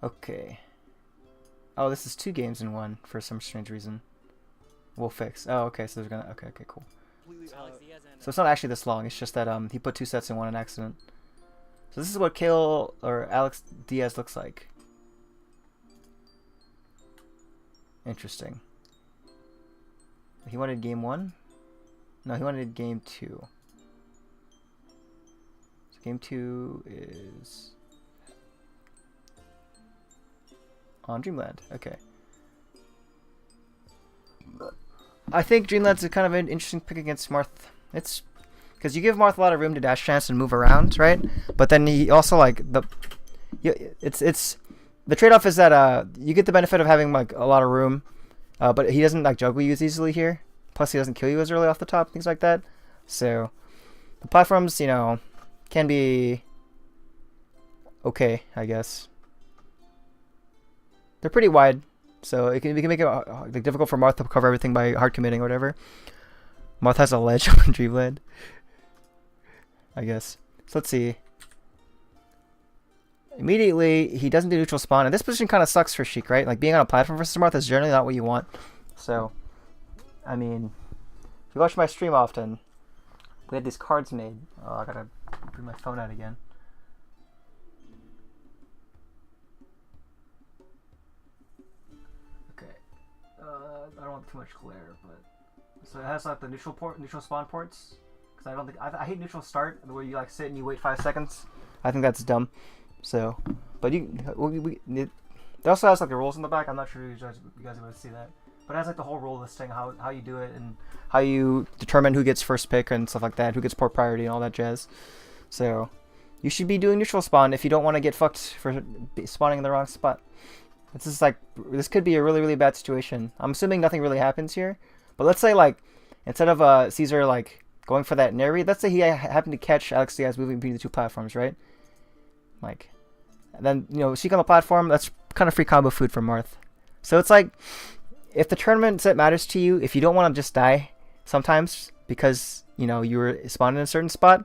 Okay. Oh, this is 2 games in one for some strange reason. We'll fix. Oh, okay. So they're gonna. Okay, okay, cool. So it's not actually this long. It's just that he put 2 sets in one on accident. So this is what Kale or Alex Diaz looks like. Interesting. He wanted game 1? No, he wanted game 2. So game 2 is on Dreamland. Okay. I think Dreamland's a kind of an interesting pick against Marth. It's because you give Marth a lot of room to dash chance and move around, right? But then he also like it's the trade-off is that you get the benefit of having like a lot of room, but he doesn't like juggle you as easily here. Plus he doesn't kill you as early off the top, things like that. So the platforms, you know, can be okay, I guess. They're pretty wide, so we can make it like difficult for Marth to cover everything by hard committing or whatever. Marth has a ledge on Dreamland, I guess. So let's see. Immediately, he doesn't do neutral spawn, and this position kind of sucks for Sheik, right? Like, being on a platform versus Marth is generally not what you want. So, I mean, if you watch my stream often, we had these cards made. Oh, I gotta bring my phone out again. Okay. I don't want too much glare, but... So it has, like, the neutral spawn ports. Because I don't think... I hate neutral start, where you, like, sit and you wait 5 seconds. I think that's dumb. So, but it also has like the rules in the back. I'm not sure if you guys are able to see that, but it has like the whole rule listing, how you do it, and how you determine who gets first pick and stuff like that, who gets port priority and all that jazz. So, you should be doing neutral spawn if you don't want to get fucked for spawning in the wrong spot. This could be a really bad situation. I'm assuming nothing really happens here, but let's say like instead of Cesar like going for that Nair read, let's say he happened to catch Alex Diaz moving between the 2 platforms, right? Like, and then, you know, Sheik on the platform, that's kind of free combo food for Marth. So it's like, if the tournament set matters to you, if you don't want to just die sometimes because, you know, you were spawned in a certain spot,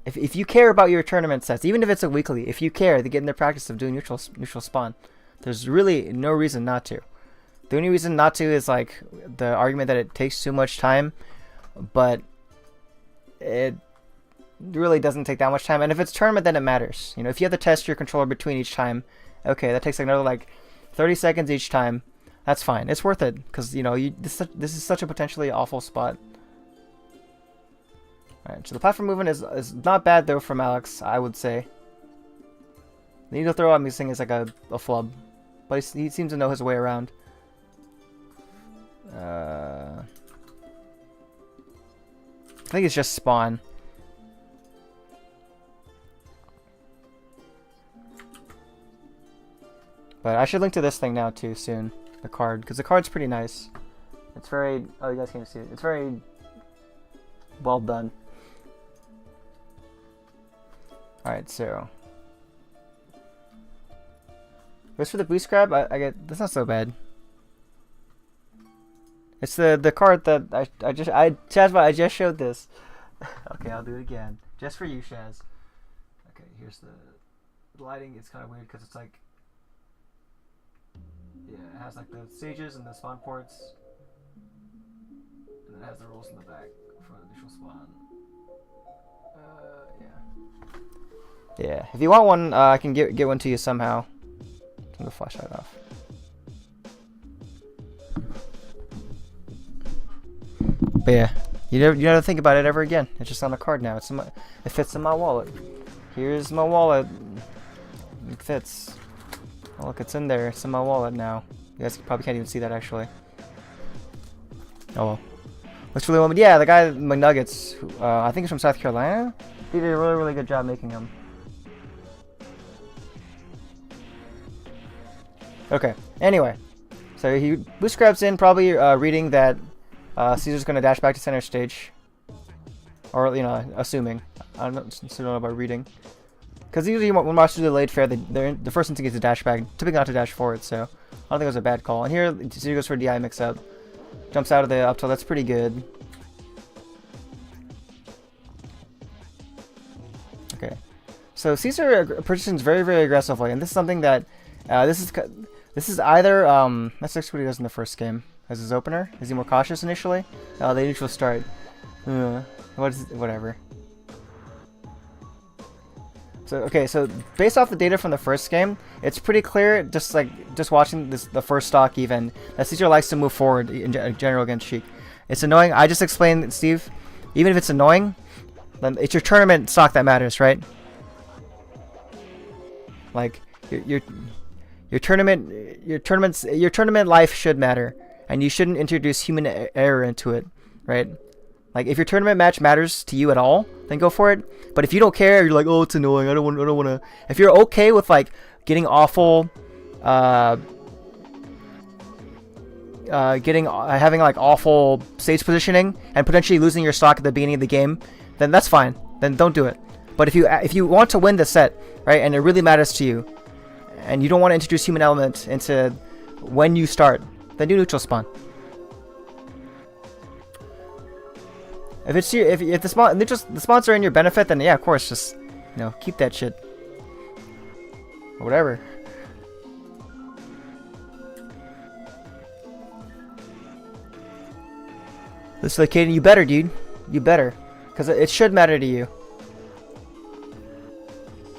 if you care about your tournament sets, even if it's a weekly, if you care to get in the practice of doing neutral spawn, there's really no reason not to. The only reason not to is like the argument that it takes too much time, but it really doesn't take that much time. And if it's tournament, then it matters. You know, if you have to test your controller between each time, okay, that takes like another like 30 seconds each time. That's fine. It's worth it because, you know, this is such a potentially awful spot. Alright, so the platform movement is not bad though from Alex, I would say. The needle throw I'm missing is like a flub, but he seems to know his way around. I think it's just spawn. But I should link to this thing now too soon, the card, because the card's pretty nice. It's very, oh, you guys can't see it. It's very well done. Alright, so as for the boost grab, I get, that's not so bad. It's the card that Shaz, I just showed this. Okay, I'll do it again, just for you, Shaz. Okay, here's the lighting. It's kind of weird because it's like, yeah, it has like the stages and the spawn ports, and then it has the rules in the back for the initial spawn. Yeah. If you want one, I can get one to you somehow. Turn the flashlight off. But yeah, you never think about it ever again. It's just on a card now. It fits in my wallet. Here's my wallet. It fits. Oh, look, it's in there. It's in my wallet now. You guys probably can't even see that actually. Oh well. Looks really well. Yeah, the guy McNuggets, who, I think he's from South Carolina. He did a really good job making them. Okay. Anyway, so he boost grabs in, probably reading that Caesar's gonna dash back to center stage, or you know, assuming. I don't know about reading, because usually when monsters do delayed fair, the first instinct is to dash back, typically not to dash forward. So I don't think it was a bad call. And here Caesar goes for a DI mix up, jumps out of the up tilt. That's pretty good. Okay. So Caesar positions very, very aggressively, and this is something that this is either let's see what he does in the first game as his opener. Is he more cautious initially? Oh, the neutral start. Whatever. So okay, so based off the data from the first game, it's pretty clear, just watching the first stock even, that Caesar likes to move forward in general against Sheik. It's annoying. I just explained, Steve. Even if it's annoying, then it's your tournament stock that matters, right? Like your tournament life should matter, and you shouldn't introduce human error into it, right? Like if your tournament match matters to you at all, then go for it. But if you don't care, you're like, oh, it's annoying. I don't want to. If you're okay with like getting awful, having like awful stage positioning and potentially losing your stock at the beginning of the game, then that's fine. Then don't do it. But if you want to win the set, right, and it really matters to you, and you don't want to introduce human element into when you start, then do neutral spawn. If it's if the spawns are in your benefit, then yeah, of course, just keep that shit. Or whatever. This is Caden, you better, dude. You better, because it should matter to you.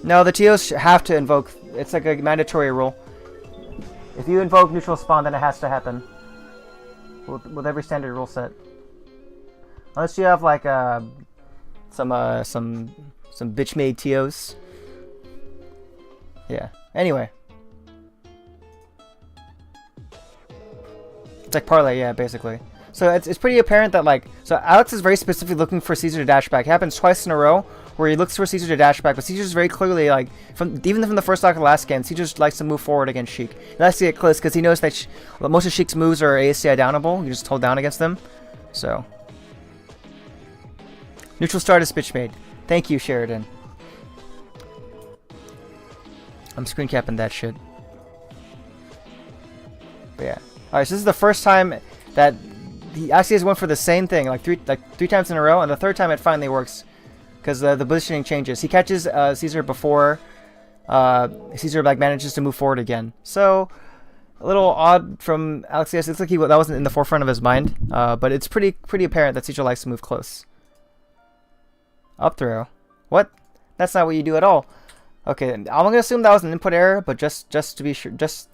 No, the TOs have to invoke. It's like a mandatory rule. If you invoke neutral spawn, then it has to happen. With every standard rule set. Unless you have like some bitch-made TOs. Yeah. Anyway. It's like parlay, yeah, basically. So it's pretty apparent that so Alex is very specifically looking for Cesar to dash back. It happens twice in a row where he looks for Cesar to dash back, but Cesar's very clearly even from the first stock of the last game, Cesar just likes to move forward against Sheik. He likes to get close because he knows that most of Sheik's moves are ASCI downable. You just hold down against them. So neutral start is bitch made. Thank you, Sheridan. I'm screen capping that shit. But yeah. Alright, so this is the first time that he actually has went for the same thing, three times in a row, and the third time it finally works. Because the positioning changes. He catches Cesar before Cesar manages to move forward again. So a little odd from Alexius. It's like that wasn't in the forefront of his mind. But it's pretty apparent that Cesar likes to move close. Up throw. What? That's not what you do at all. Okay, I'm gonna assume that was an input error, but just to be sure, just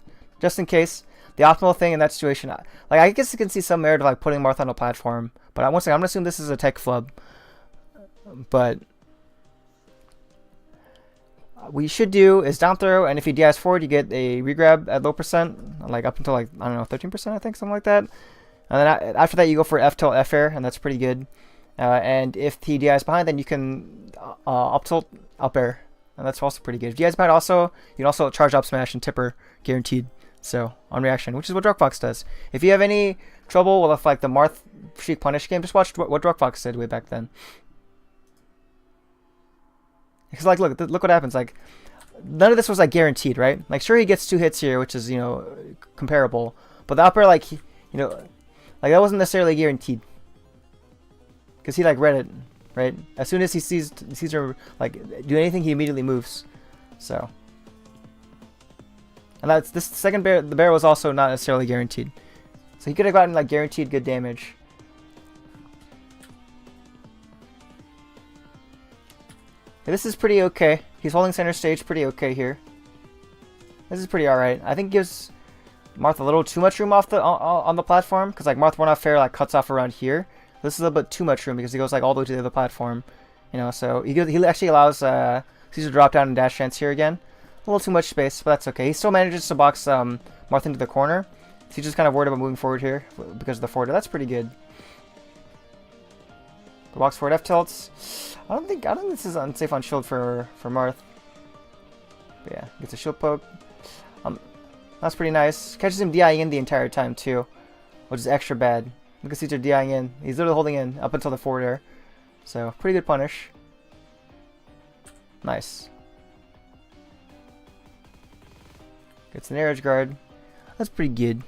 in case, the optimal thing in that situation, I guess you can see some merit of putting Marth on a platform. But once again, I'm gonna assume this is a tech flub. But what you should do is down throw, and if you DIs forward, you get a regrab at low percent, up until I don't know, 13%, I think, something like that. And then after that, you go for F tilt F air, and that's pretty good. And if he DIs behind, then you can up tilt up air, and that's also pretty good. If DIs behind, you can also charge up smash and tipper guaranteed. So on reaction, which is what Drugfox does. If you have any trouble with the Marth Sheik punish game, just watch what Drugfox did way back then. Because look what happens. None of this was guaranteed, right? Sure, he gets 2 hits here, which is comparable, but the upper that wasn't necessarily guaranteed. Because he read it, right? As soon as he sees her do anything, he immediately moves. So, and that's this second bear. The bear was also not necessarily guaranteed, so he could have gotten guaranteed good damage. This is pretty okay. He's holding center stage pretty okay here. This is pretty alright. I think gives Marth a little too much room on the platform, because Marth 1 off fair cuts off around here. This is a little bit too much room because he goes all the way to the other platform, so he actually allows Cesar to drop down and dash chance here again. A little too much space, but that's okay. He still manages to box Marth into the corner. So he's just kind of worried about moving forward here because of the forward. That's pretty good. The box forward F tilts. I don't think this is unsafe on shield for Marth. But yeah, gets a shield poke. That's pretty nice. Catches him DIing in the entire time too, which is extra bad. Look at Cesar DIing in. He's literally holding in up until the forward air. So pretty good punish. Nice. Gets an air edge guard. That's pretty good.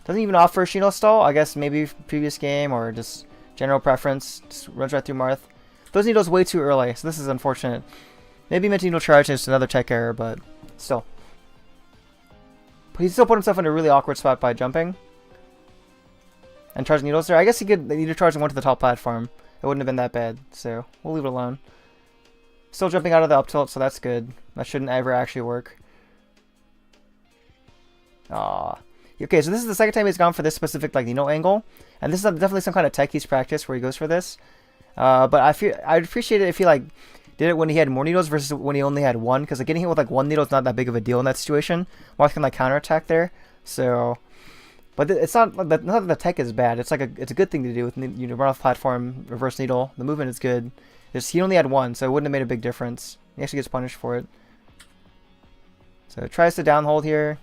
Doesn't even offer Shino stall. I guess maybe previous game or just general preference. Just runs right through Marth. those needles way too early, so this is unfortunate. Maybe meant to needle charge and it's another tech error, but still. But he still put himself in a really awkward spot by jumping. And charging needles there. I guess he could needle charge and went to the top platform. It wouldn't have been that bad, so we'll leave it alone. Still jumping out of the up tilt, so that's good. That shouldn't ever actually work. Ah. Okay, so this is the second time he's gone for this specific like needle angle. And this is definitely some kind of tech he's practiced where he goes for this. But I'd appreciate it if he like did it when he had more needles versus when he only had one, because like, getting hit with like one needle is not that big of a deal in that situation. Marth can like counterattack there, so. But it's not that the tech is bad. It's like it's a good thing to do with run off platform, reverse needle. The movement is good. He only had one, so it wouldn't have made a big difference. He actually gets punished for it. So it tries to down hold here.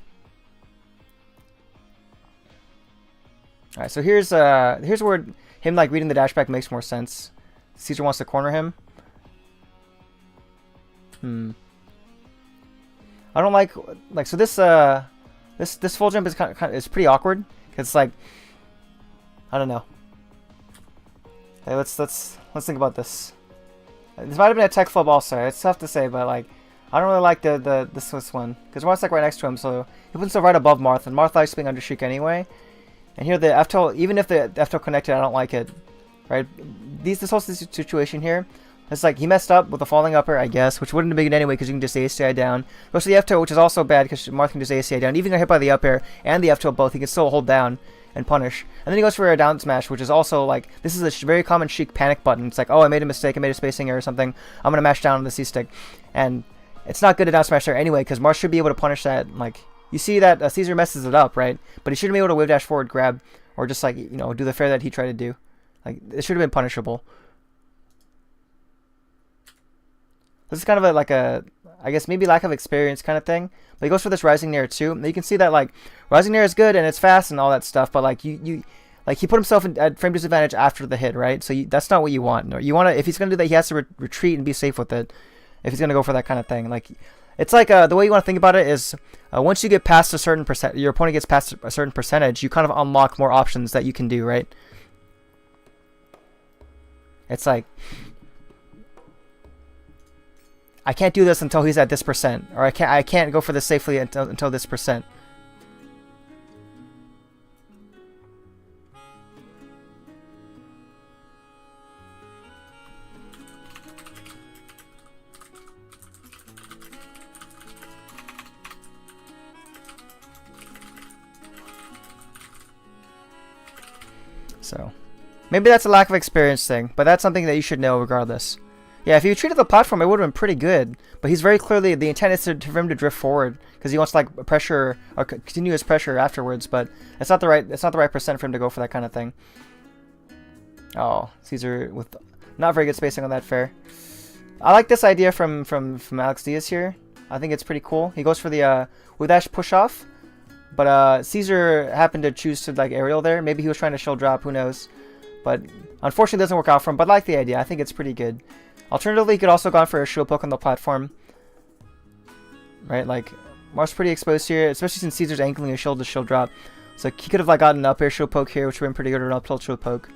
All right, so here's where him like reading the dash back makes more sense. Cesar wants to corner him. I don't like so this this full jump is kind of is pretty awkward because it's like I don't know. Hey, let's think about this. This might have been a tech flub also. It's tough to say, but like I don't really like this one because Marth's like right next to him, so he puts himself right above Marth, and Marth likes being under Sheik anyway. And here the F tilt, even if the F tilt connected, I don't like it. Right? This whole situation here. It's like he messed up with the falling upper, I guess, which wouldn't have been good anyway because you can just ACI down. Goes to the F tilt, which is also bad because Marth can just ACI down. Even if hit by the up air and the F tilt both, he can still hold down and punish. And then he goes for a down smash, which is also like, this is a very common Sheik panic button. It's like, oh, I made a mistake, I made a spacing error or something. I'm going to mash down on the C stick. And it's not good to down smash there anyway because Marth should be able to punish that. Like, you see that Cesar messes it up, right? But he shouldn't be able to wave dash forward, grab, or just like, you know, do the fair that he tried to do. Like, it should have been punishable. This is kind of I guess maybe lack of experience kind of thing. But he goes for this rising nair too. And you can see that like rising nair is good and it's fast and all that stuff. But like he put himself at frame disadvantage after the hit, right? So that's not what you want. You want to, if he's gonna do that, he has to retreat and be safe with it. If he's gonna go for that kind of thing, like it's like the way you want to think about it is once you get past a certain percent, your opponent gets past a certain percentage, you kind of unlock more options that you can do, right? It's like, I can't do this until he's at this percent, or I can't go for this safely until this percent. So, maybe that's a lack of experience thing, but that's something that you should know regardless. Yeah, if you treated the platform, it would have been pretty good. But he's very clearly, the intent is for him to drift forward because he wants like pressure or continuous pressure afterwards. But it's not the right percent for him to go for that kind of thing. Oh, Cesar with not very good spacing on that fair. I like this idea from Alex Diaz here. I think it's pretty cool. He goes for the with dash push off, but Cesar happened to choose to like aerial there. Maybe he was trying to shield drop. Who knows? But unfortunately, it doesn't work out for him. But I like the idea. I think it's pretty good. Alternatively, he could also gone for a shield poke on the platform. Right, like, Marth's pretty exposed here, especially since Cesar's angling a shield to shield drop. So he could have like gotten an up air shield poke here, which would have been pretty good, or an up tilt shield poke.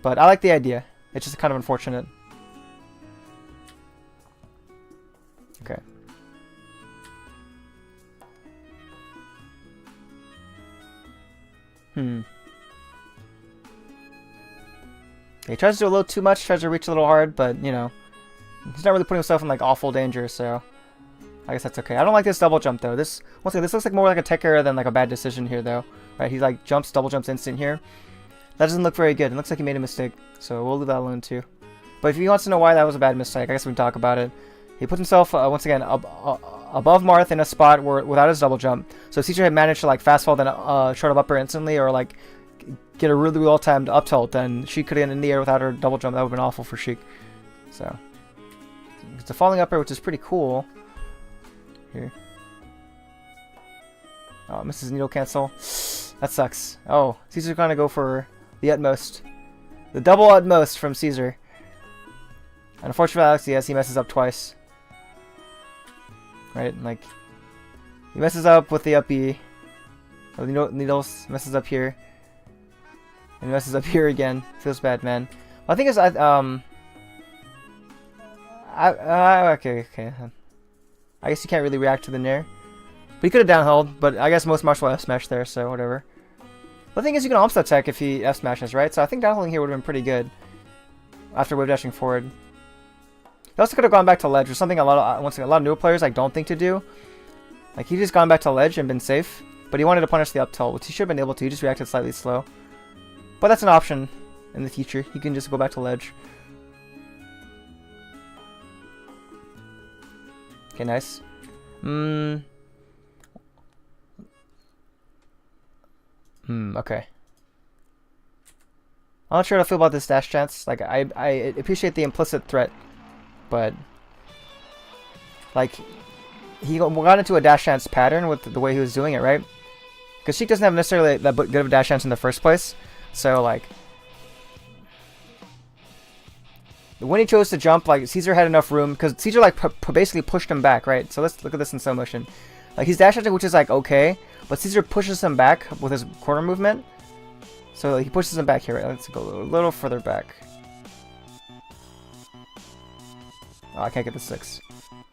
But I like the idea. It's just kind of unfortunate. Okay. He tries to do a little too much, tries to reach a little hard, but, you know, he's not really putting himself in, like, awful danger, so I guess that's okay. I don't like this double jump, though. Once again, this looks like more like a tech error than, like, a bad decision here, though. Right, he, like, double jumps instant here. That doesn't look very good. It looks like he made a mistake, so we'll leave that alone, too. But if he wants to know why that was a bad mistake, I guess we can talk about it. He puts himself, once again, above Marth in a spot without his double jump. So Cesar had managed to, like, fast fall, then short up upper instantly, or, like, get a really well-timed up tilt, then Sheik could have been in the air without her double jump. That would have been awful for Sheik. So it's a falling up air, which is pretty cool. Here. Oh, misses needle cancel. That sucks. Oh, Cesar's gonna go for the utmost. The double utmost from Cesar. And unfortunately, Alex, yes, he messes up twice. Right, like, he messes up with the up B. Oh, the needles messes up here. And he messes up here again. Feels bad, man. Well, I think it's Okay. I guess you can't really react to the nair. But he could have down held, but I guess most martial F smash there, so whatever. The thing is, you can almost attack if he F smashes, right? So I think down holding here would have been pretty good after wave dashing forward. He also could have gone back to ledge, or something a lot of newer players like don't think to do. Like he just gone back to ledge and been safe, but he wanted to punish the up tilt, which he should have been able to. He just reacted slightly slow, but that's an option in the future. He can just go back to ledge. Okay, nice. Okay. I'm not sure how to feel about this dash chance. Like, I appreciate the implicit threat, but like he got into a dash chance pattern with the way he was doing it, right? Because Sheik doesn't have necessarily that good of a dash chance in the first place, so like when he chose to jump, like Cesar had enough room because Cesar like basically pushed him back, right? So let's look at this in slow motion. Like he's dash dancing, which is like okay, but Cesar pushes him back with his corner movement. So he pushes him back here, right? Let's go a little further back. Oh, I can't get the 6.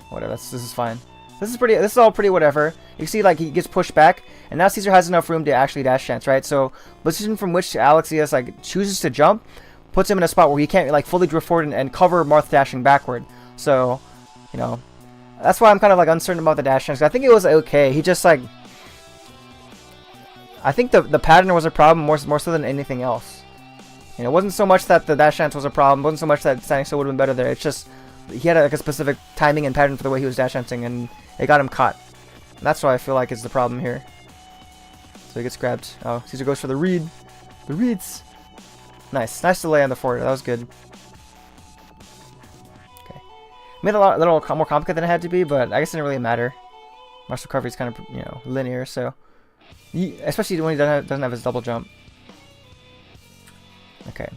Whatever, this is fine. This is all pretty whatever. You see like he gets pushed back, and now Cesar has enough room to actually dash chance, right? So position from which Alexius like chooses to jump puts him in a spot where he can't like fully drift forward and cover Marth dashing backward. So, you know, that's why I'm kind of like uncertain about the dash chance. I think it was okay. He just like, I think the pattern was a problem more so than anything else. You know, it wasn't so much that the dash chance was a problem. It wasn't so much that standing still would have been better there. It's just he had like a specific timing and pattern for the way he was dash dancing, and it got him caught. And that's what I feel like is the problem here. So he gets grabbed. Oh, Cesar goes for the read. The reads. Nice delay on the forward. That was good. Okay, made it a little more complicated than it had to be, but I guess it didn't really matter. Martial recovery is kind of, you know, linear, so especially when he doesn't have his double jump. Okay,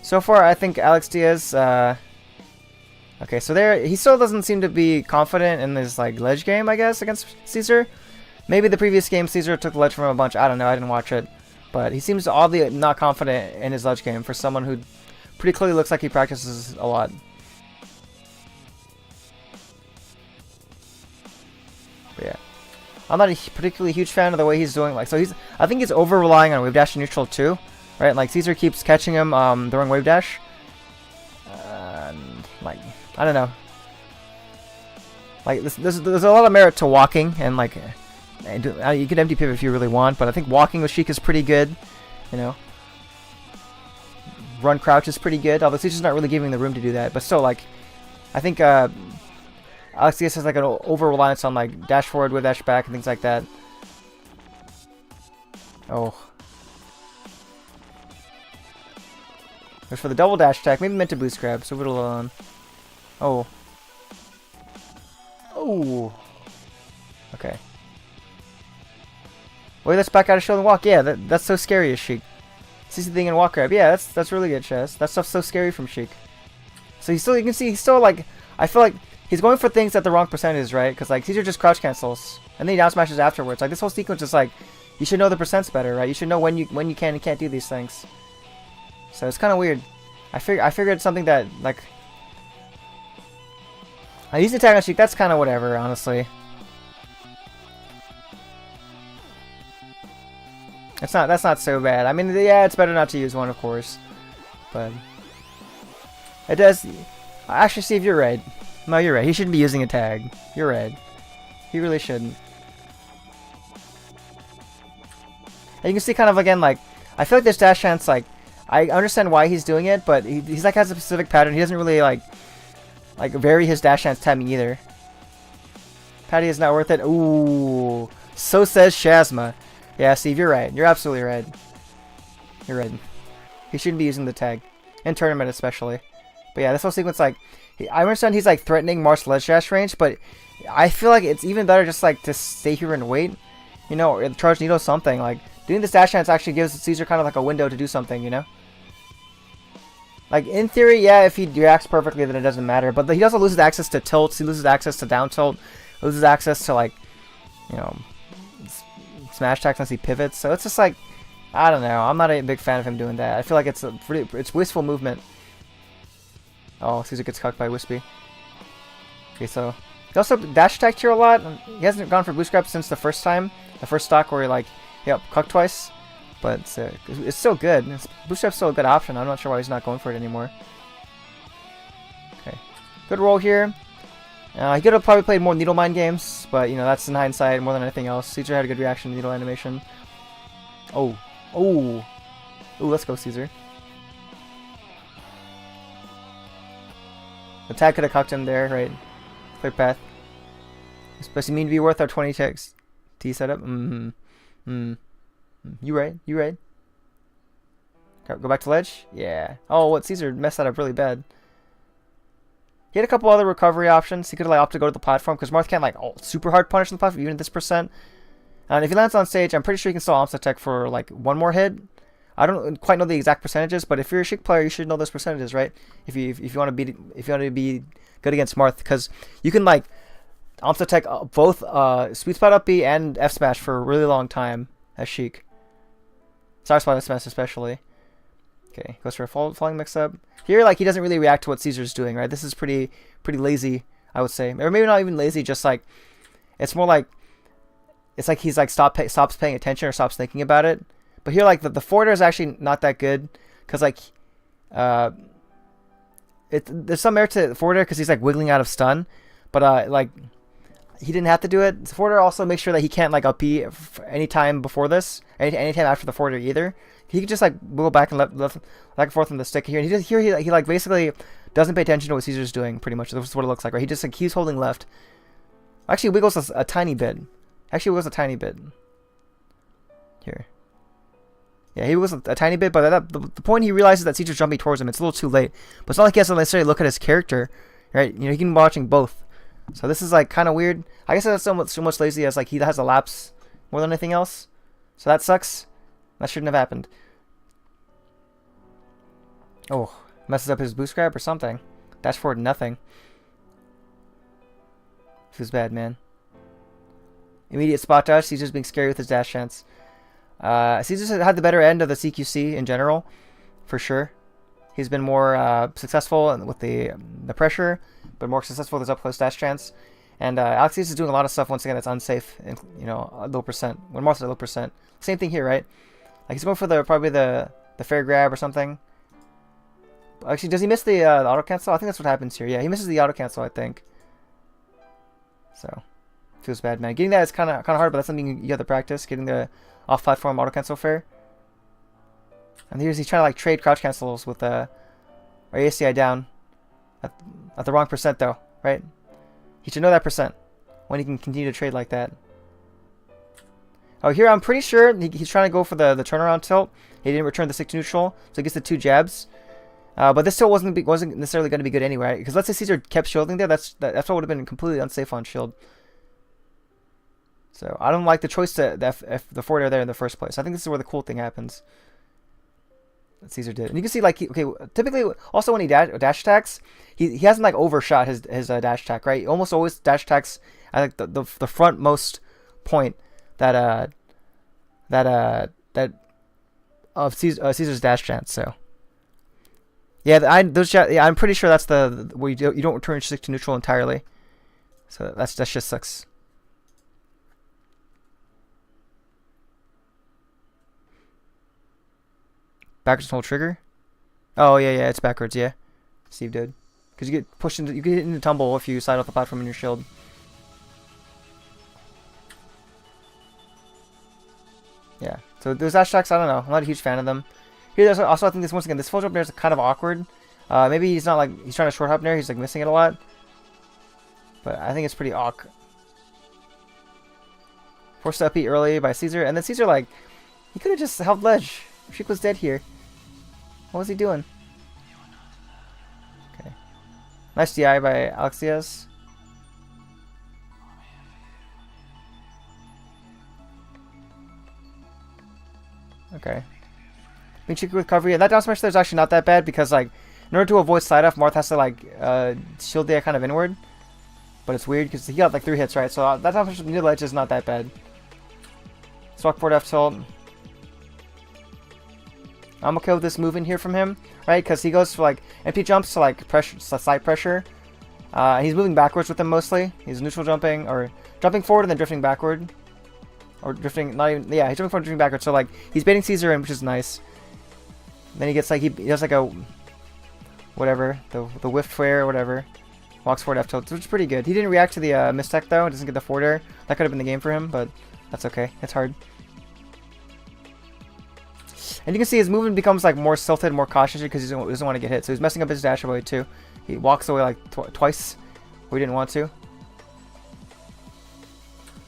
so far I think Alex Diaz. Okay, so there he still doesn't seem to be confident in his like ledge game, I guess, against Cesar. Maybe the previous game Cesar took the ledge from him a bunch. I don't know. I didn't watch it. But he seems oddly not confident in his ledge game for someone who pretty clearly looks like he practices a lot. But yeah, I'm not a particularly huge fan of the way he's doing. Like, so I think he's over relying on wave dash and neutral too, right? Like Cesar keeps catching him during wave dash. Like, I don't know. Like there's a lot of merit to walking and like. You can empty pivot if you really want, but I think walking with Sheik is pretty good. You know, run crouch is pretty good. Although Cesar's not really giving the room to do that, but still, like, I think Alexius has like an over reliance on like dash forward with dash back and things like that. Oh, goes for the double dash attack. Maybe meant to boost grab. So little on. Oh. Okay. Wait, let's back out of shield and walk. Yeah, that's so scary as Sheik. CC thing and walk grab. Yeah, that's really good, Chess. That stuff's so scary from Sheik. So you can see he's still like, I feel like he's going for things at the wrong percentages, right? Because like Cesar just crouch cancels and then he down smashes afterwards. Like this whole sequence is like, you should know the percents better, right? You should know when you can and can't do these things. So it's kind of weird. I figured something that like, I used to attack on Sheik. That's kind of whatever, honestly. That's not so bad. I mean, yeah, it's better not to use one, of course, but it does. Actually, Steve, you're right. No, you're right. He shouldn't be using a tag. You're right. He really shouldn't. And you can see kind of again, like, I feel like this dash chance, like, I understand why he's doing it, but he's like has a specific pattern. He doesn't really like vary his dash chance timing either. Patty is not worth it. Ooh, so says Shazma. Yeah, Steve, you're right. You're absolutely right. You're right. He shouldn't be using the tag. In tournament especially. But yeah, this whole sequence, like, I understand he's, like, threatening Marth's ledge dash range, but I feel like it's even better just, like, to stay here and wait. You know, or charge needle something. Like, doing this dash chance actually gives Cesar kind of, like, a window to do something, you know? Like, in theory, yeah, if he reacts perfectly, then it doesn't matter. But he also loses access to tilts. He loses access to down tilt. Loses access to, like, you know, smash attacks unless he pivots. So it's just like, I don't know. I'm not a big fan of him doing that. I feel like it's wasteful movement. Oh, Cesar gets cucked by Wispy. Okay, so he also dash attacked here a lot. He hasn't gone for boost grab since the first stock where he like, yep, cuck twice. But it's still good. Boost grab's still a good option. I'm not sure why he's not going for it anymore. Okay, good roll here. He could have probably played more Needle Mine games, but you know that's in hindsight more than anything else. Cesar had a good reaction to Needle animation. Oh, oh, ooh, let's go, Cesar. The tag could have cucked him there, right? Clear path. Does he mean to be worth our 20 checks? T setup? You right? You right? Go back to ledge? Yeah. Oh, what? Cesar messed that up really bad. He had a couple other recovery options. He could have like opted to go to the platform because Marth can't like super hard punish on the platform even at this percent. And if he lands on stage, I'm pretty sure he can still Omsa Tech for like one more hit. I don't quite know the exact percentages, but if you're a Sheik player, you should know those percentages, right? If you want to be good against Marth, because you can like Omsa Tech both Sweet Spot up B and F Smash for a really long time as Sheik. Sour Spot F Smash especially. Okay, goes for a falling mix up. Here, like he doesn't really react to what Cesar's doing, right? This is pretty lazy, I would say, or maybe not even lazy, just like it's more like it's like he's like stops paying attention or stops thinking about it. But here, like the forwarder is actually not that good because like there's some merit to the forwarder because he's like wiggling out of stun, but like he didn't have to do it. The forwarder also makes sure that he can't like up B any time before this, anytime after the forwarder either. He could just like wiggle back and left back and forth on the stick here, and he like basically doesn't pay attention to what Cesar's doing. Pretty much, that's what it looks like, right? He just like keeps holding left. Actually, wiggles a tiny bit. Actually, wiggles a tiny bit. Here. Yeah, he was a tiny bit, but the point he realizes that Cesar's jumping towards him, it's a little too late. But it's not like he has to necessarily look at his character, right? You know, he can be watching both. So this is like kind of weird. I guess that's so much lazy as like he has a lapse more than anything else. So that sucks. That shouldn't have happened. Oh, messes up his boost grab or something. Dash forward, nothing. Feels bad, man. Immediate spot dodge. Cesar's being scary with his dash chance. Cesar's had the better end of the CQC in general, for sure. He's been more successful with the pressure, but more successful with his up close dash chance. And Alex is doing a lot of stuff once again that's unsafe, and you know, a low percent. When Marth's at a low percent, same thing here, right? Like he's going for probably the fair grab or something. Actually, does he miss the auto cancel? I think that's what happens here. Yeah, he misses the auto cancel, I think. So feels bad, man. Getting that is kind of hard, but that's something you have to practice. Getting the off-platform auto cancel fair. And he's trying to like trade crouch cancels with or ACI down at the wrong percent though, right? He should know that percent when he can continue to trade like that. Oh, here I'm pretty sure he's trying to go for the turnaround tilt. He didn't return the stick to neutral, so he gets the 2 jabs. But this tilt wasn't necessarily going to be good anyway, because let's say Cesar kept shielding there. That's what would have been completely unsafe on shield. So I don't like the choice to the forward air there in the first place. I think this is where the cool thing happens. That Cesar did, and you can see like typically also when he dash attacks, he hasn't like overshot his dash attack, right? He almost always dash attacks at like the frontmost point that of Cesar's dash chance. So yeah, I'm pretty sure that's the where you don't return stick to neutral entirely. So that just sucks. Backwards hold trigger. Oh yeah, it's backwards. Yeah, Steve did, because you get pushed into, you get hit into tumble if you slide off the platform in your shield. Yeah, so those dash attacks, I don't know. I'm not a huge fan of them. Here, there's also I think once again this full jump there is kind of awkward. Maybe he's not like he's trying to short hop there. He's like missing it a lot. But I think it's pretty awkward. Forced up E early by Cesar, and then Cesar like he could have just held ledge. Sheik was dead here. What was he doing? Okay. Nice DI by Alexias. Okay. Being cheeky with recovery. And that down smash there is actually not that bad because, like, in order to avoid slide off, Marth has to, like, shield the air kind of inward. But it's weird because he got, like, 3 hits, right? So that down smash near ledge is not that bad. Swap forward F tilt. I'm okay with this move in here from him, right? Because he goes for like MP jumps to like pressure, side pressure, He's moving backwards with him mostly. He's neutral jumping, or jumping forward and then drifting backward. Or drifting, not even, yeah, he's jumping forward, drifting backward. So, like, he's baiting Cesar in, which is nice. Then he gets, like, he does, like, a, whatever, the whiff flare or whatever. Walks forward F tilt, which is pretty good. He didn't react to the mistech, though. Doesn't get the forward air. That could have been the game for him, but that's okay. It's hard. And you can see his movement becomes, like, more tilted, more cautious because he doesn't want to get hit. So he's messing up his dash away, too. He walks away, like, twice where he didn't want to.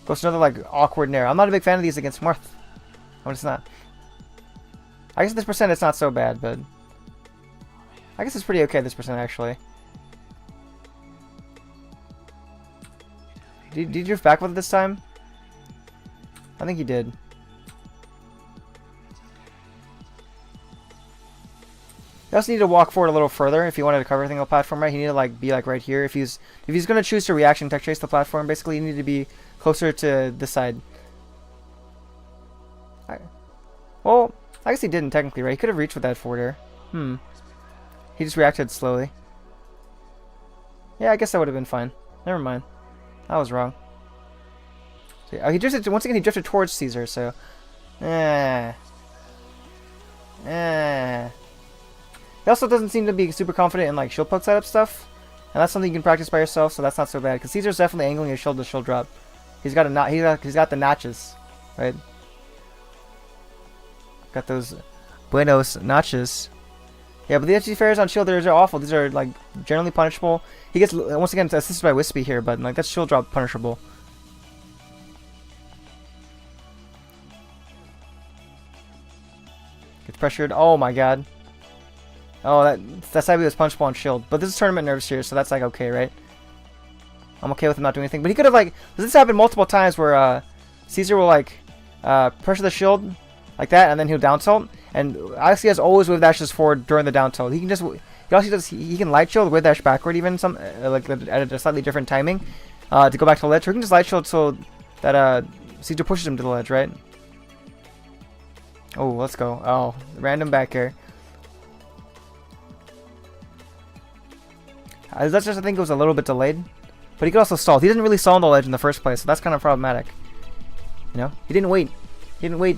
Goes to another, like, awkward nair. I'm not a big fan of these against Marth. I'm just not. I guess this percent it's not so bad, but I guess it's pretty okay, this percent, actually. Did you drift back with it this time? I think he did. You also need to walk forward a little further if you wanted to cover everything on the platform, right? You need to like be like right here. If he's gonna choose to reaction tech chase the platform, basically you need to be closer to this side. Well, I guess he didn't technically, right? He could have reached with that forward air. He just reacted slowly. Yeah, I guess that would have been fine. Never mind. I was wrong. So, he drifted once again. He drifted towards Cesar, so. He also doesn't seem to be super confident in like shield poke setup stuff, and that's something you can practice by yourself. So that's not so bad because Cesar's definitely angling his shield to shield drop. He's got he's got the notches, right? Got those buenos notches. Yeah, but the HG fairs on shield are awful. These are like generally punishable. He gets once again assisted by Wispy here, but like that's shield drop punishable. Gets pressured. Oh my god. Oh, that's how he was punchable on shield. But this is tournament nerves here, so that's like okay, right? I'm okay with him not doing anything. But he could have like this happened multiple times where Cesar will like pressure the shield like that, and then he'll down tilt. And Alex has always wave dashes forward during the down tilt. He can just he can light shield, wave dash backward even some like at a slightly different timing to go back to the ledge. Or he can just light shield so that Cesar pushes him to the ledge, right? Oh, let's go. Oh, random back air. That's just I think it was a little bit delayed, but he could also stall. He didn't really stall on the ledge in the first place, so that's kind of problematic. You know, he didn't wait. He didn't wait.